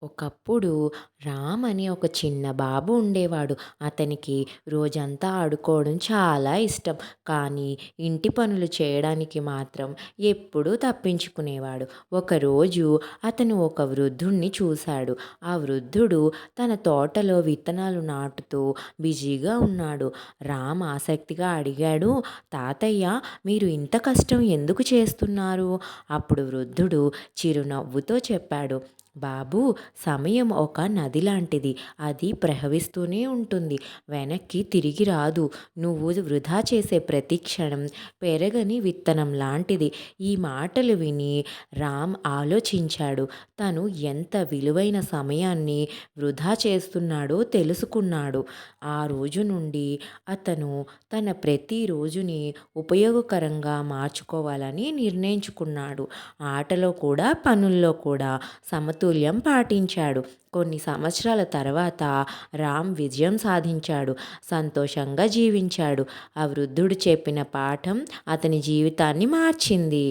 ఒకప్పుడు రామ్ అని ఒక చిన్న బాబు ఉండేవాడు. అతనికి రోజంతా ఆడుకోవడం చాలా ఇష్టం. కానీ ఇంటి పనులు చేయడానికి మాత్రం ఎప్పుడూ తప్పించుకునేవాడు. ఒకరోజు అతను ఒక వృద్ధుణ్ణి చూశాడు. ఆ వృద్ధుడు తన తోటలో విత్తనాలు నాటుతూ బిజీగా ఉన్నాడు. రామ్ ఆసక్తిగా అడిగాడు, తాతయ్య, మీరు ఇంత కష్టం ఎందుకు చేస్తున్నారు? అప్పుడు వృద్ధుడు చిరునవ్వుతో చెప్పాడు, బాబూ, సమయం ఒక నది లాంటిది. అది ప్రవహిస్తూనే ఉంటుంది. వెనక్కి తిరిగి రాదు. నువ్వు వృధా చేసే ప్రతి క్షణం పెరగని విత్తనం లాంటిది. ఈ మాటలు విని రామ్ ఆలోచించాడు. తను ఎంత విలువైన సమయాన్ని వృధా చేస్తున్నాడో తెలుసుకున్నాడు. ఆ రోజు నుండి అతను తన ప్రతి రోజుని ఉపయోగకరంగా మార్చుకోవాలని నిర్ణయించుకున్నాడు. ఆటలో కూడా పనుల్లో కూడా సమతుల్యం పాటించాడు. కొన్ని సంవత్సరాల తర్వాత రామ్ విజయం సాధించాడు. సంతోషంగా జీవించాడు. ఆ వృద్ధుడు చెప్పిన పాఠం అతని జీవితాన్ని మార్చింది.